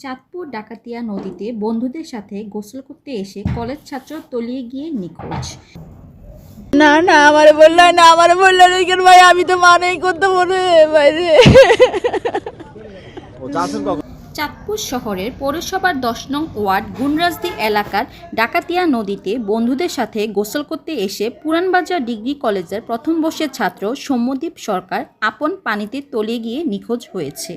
চাঁদপুর ডাকাতিয়া নদীতে বন্ধুদের সাথে গোসল করতে এসে কলেজ ছাত্র তলিয়ে গিয়ে নিখোঁজ। না না আমার বললো রেখেন ভাই, আমি তো মানেই করতে মনে বাইরে। চাঁদপুর শহরের পৌরসভার 10 নং ওয়ার্ড গুনরাজদি এলাকার ডাকাতিয়া নদীতে বন্ধুদের সাথে গোসল করতে এসে পুরানবাজার ডিগ্রি কলেজের প্রথম বর্ষের ছাত্র সৌম্যদীপ সরকার আপন পানিতে তলিয়ে গিয়ে নিখোঁজ হয়েছে।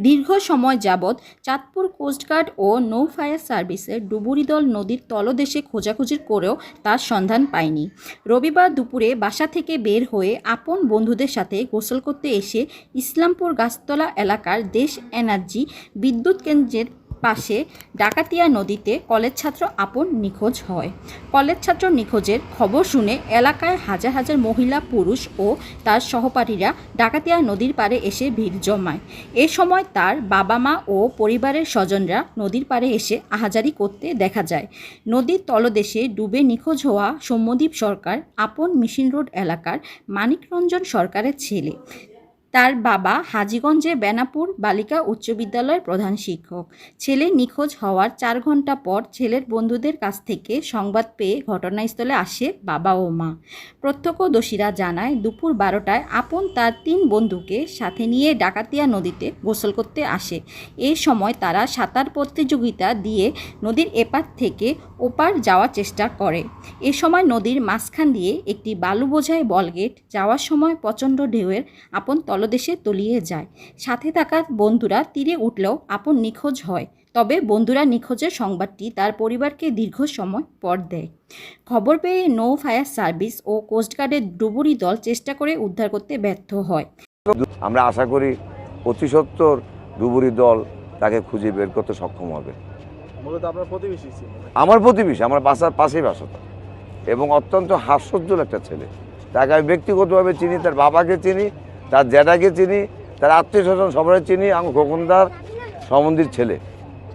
দীর্ঘ সময় যাবৎ চাঁদপুর কোস্টগার্ড ও নৌ ফায়ার সার্ভিসের ডুবুরি দল নদীর তলদেশে খোঁজাখুঁজি করেও তার সন্ধান পায়নি। রবিবার দুপুরে বাসা থেকে বের হয়ে আপন বন্ধুদের সাথে গোসল করতে এসে ইসলামপুর গাছতলা এলাকার দেশ এনার্জি বিদ্যুৎ কেন্দ্রের পাশে ডাকাতিয়া নদীতে কলেজ ছাত্র আপন নিখোঁজ হয়। কলেজ ছাত্র নিখোঁজের খবর শুনে এলাকায় হাজার হাজার মহিলা, পুরুষ ও তার সহপাঠীরা ডাকাতিয়া নদীর পাড়ে এসে ভিড় জমায়। এ সময় তার বাবা মা ও পরিবারের স্বজনরা নদীর পাড়ে এসে আহাজারি করতে দেখা যায়। নদীর তলদেশে ডুবে নিখোঁজ হওয়া সৌম্যদীপ সরকার আপন মিশন রোড এলাকার মানিকরঞ্জন সরকারের ছেলে। তার বাবা হাজীগঞ্জে বেনাপুর বালিকা উচ্চ বিদ্যালয়ের প্রধান শিক্ষক। ছেলে নিখোঁজ হওয়ার 4 ঘন্টা পর ছেলের বন্ধুদের কাছ থেকে সংবাদ পেয়ে ঘটনাস্থলে আসে বাবা ও মা। প্রত্যক্ষদর্শীরা জানায় দুপুর 12টায় আপন তার 3 বন্ধুকে সাথে নিয়ে ডাকাতিয়া নদীতে গোসল করতে আসে। এই সময় তারা সাঁতার প্রতিযোগিতা দিয়ে নদীর এপার থেকে ওপার যাওয়ার চেষ্টা করে। এ সময় নদীর মাঝখান দিয়ে একটি বালু বোঝাই বলগেট যাওয়ার সময় প্রচণ্ড ঢেউয়ের আপন তলদেশে তলিয়ে যায়। সাথে থাকা বন্ধুরা তীরে উঠলেও আপন নিখোঁজ হয়। তবে বন্ধুরা নিখোঁজের সংবাদটি তার পরিবারকে দীর্ঘ সময় পর দেয়। খবর পেয়ে নৌ ফায়ার সার্ভিস ও কোস্টগার্ডের ডুবুরি দল চেষ্টা করে উদ্ধার করতে ব্যর্থ হয়। আমরা আশা করি অতি সত্বর ডুবুরি দল তাকে খুঁজে বের করতে সক্ষম হবে। আমার প্রতিবেশী, আমার বাসার পাশেই বাসা, এবং অত্যন্ত হাস্যোজ্জ্বল একটা ছেলে। তাকে আমি ব্যক্তিগতভাবে চিনি, তার বাবাকে চিনি, তার জ্যাঠাকে চিনি, তার আত্মীয় স্বজন সবাই চিনি। আমি খোকনদার সম্বন্ধীর ছেলে,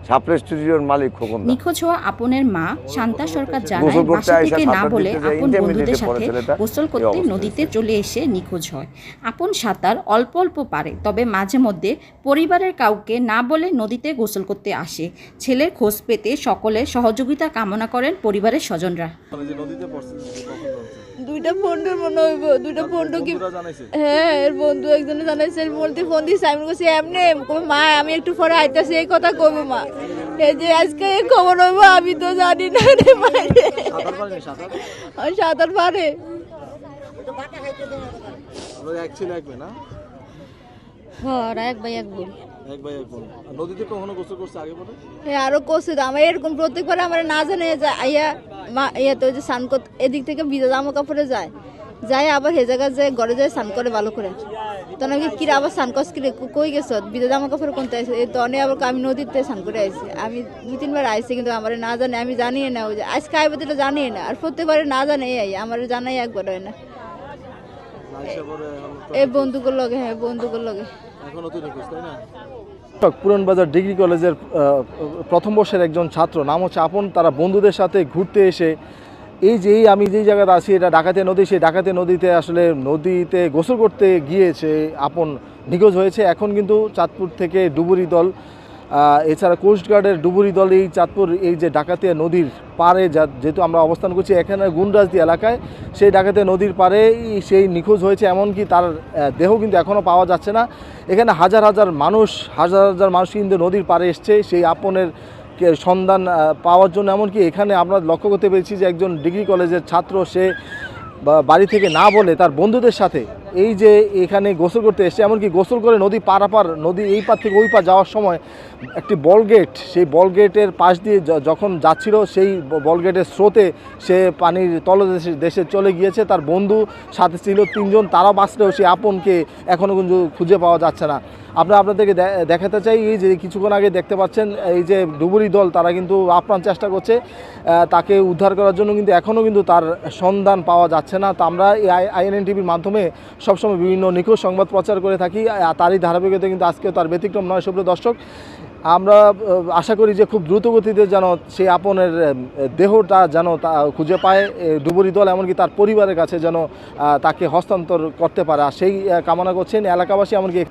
সাপ্লাই স্টুডিওর মালিক খোকনদার। নিখোঁজ হওয়া আপনের মা শান্তা সরকার জানায় বাসা থেকে না বলে আপন বন্ধুদের সাথে গোসল করতে নদীতে চলে এসে নিখোঁজ হয়। আপন সাঁতার অল্প অল্প পারে, তবে মাঝে মধ্যে পরিবারের কাউকে না বলে নদীতে গোসল করতে আসে। ছেলের খোঁজ পেতে সকলের সহযোগিতা কামনা করেন পরিবারের স্বজনরা। দুইটা বন্ধুর মনে হইব, দুইটা বন্ধু কি হ্যাঁ এর বন্ধু একজনে জানাইছে, বলতে ফোন দিছে। আমি বলছি এমনি মা আমি একটু পরে আইতাছি, এই কথা কইবো মা। এই যে আজকে খবর হইব আমি তো জানি না রে মাইরে। সাঁতার পারে এক ভাই এক বোন। নদীতে কখনো গোসল করছে আগে পরে? হ্যাঁ আরো করছে, আমার এরকম প্রত্যেকবার আমার না জানে যায় আইয়া মা ইয়া তো যে স্নান করতে এদিক থেকে ভিজা জামা কাপড়ে যায় আবার হে জায়গায় যায় ঘরে যায় স্নান করে ভালো করে। তো আমি কিরা আবার স্নান করছ কিরে কই গেছ ভিজা জামা কাপড়ে কোনটা আছে এই তো অনেক আবার আমি নদীতে স্নান করে আইছি। আমি 2-3 বার আইছি, কিন্তু আমার না জানে, আমি জানি না ওই যে আজকে আইব দিলে জানি না, আর প্রত্যেকবারে না জানে আমার জানাই একবার হয় না। এই বন্ধুগুলো লগে, হ্যাঁ বন্ধুগুলো লগে। পুরানবাজার ডিগ্রি কলেজের প্রথম বর্ষের একজন ছাত্র, নাম হচ্ছে আপন। তারা বন্ধুদের সাথে ঘুরতে এসে আমি যেই জায়গাতে আছি এটা ডাকাতিয়া নদী, সেই ডাকাতিয়া নদীতে আসলে নদীতে গোসল করতে গিয়েছে আপন নিখোঁজ হয়েছে। এখন কিন্তু চাঁদপুর থেকে ডুবুরি দল, এছাড়া কোস্টগার্ডের ডুবুরি দল এই চাঁদপুর এই যে ডাকাতিয়া নদীর পাড়ে যেহেতু আমরা অবস্থান করছি এখানে গুনরাজদি এলাকায়, সেই ডাকাতিয়া নদীর পাড়ে সেই নিখোঁজ হয়েছে। এমনকি তার দেহ কিন্তু এখনও পাওয়া যাচ্ছে না। এখানে হাজার হাজার মানুষ কিন্তু নদীর পাড়ে এসছে সেই আপনের সন্ধান পাওয়ার জন্য। এমনকি এখানে আমরা লক্ষ্য করতে পেরেছি যে একজন ডিগ্রি কলেজের ছাত্র, সে বাড়ি থেকে না বলে তার বন্ধুদের সাথে এই যে এখানে গোসল করতে এসছে। এমনকি গোসল করে নদী পারাপার, নদী এই পার থেকে ওই পার যাওয়ার সময় একটি বলগেট, সেই বলগেটের পাশ দিয়ে যখন যাচ্ছিল সেই বলগেটের স্রোতে সে পানির তলদেশে চলে গিয়েছে। তার বন্ধু সাথে ছিল 3 জন, তারা বাঁচলেও সেই আপনকে এখনও কিন্তু খুঁজে পাওয়া যাচ্ছে না। আপনাদেরকে দেখাতে চাই, এই যে কিছুক্ষণ আগে দেখতে পাচ্ছেন এই যে ডুবুরি দল, তারা কিন্তু আপ্রাণ চেষ্টা করছে তাকে উদ্ধার করার জন্য, কিন্তু এখনও কিন্তু তার সন্ধান পাওয়া যাচ্ছে না। তো আমরা এই INN টিভির মাধ্যমে সবসময় বিভিন্ন নিখোঁজ সংবাদ প্রচার করে থাকি, তারই ধারাবাহিকতা কিন্তু আজকেও তার ব্যতিক্রম নয়। সুপ্রিয় দর্শক, আমরা আশা করি যে খুব দ্রুত গতিতে যেন সেই আপনের দেহটা যেন খুঁজে পায় ডুবুরি দল, এমনকি তার পরিবারের কাছে যেন তাকে হস্তান্তর করতে পারে, সেই কামনা করছেন এলাকাবাসী। এমনকি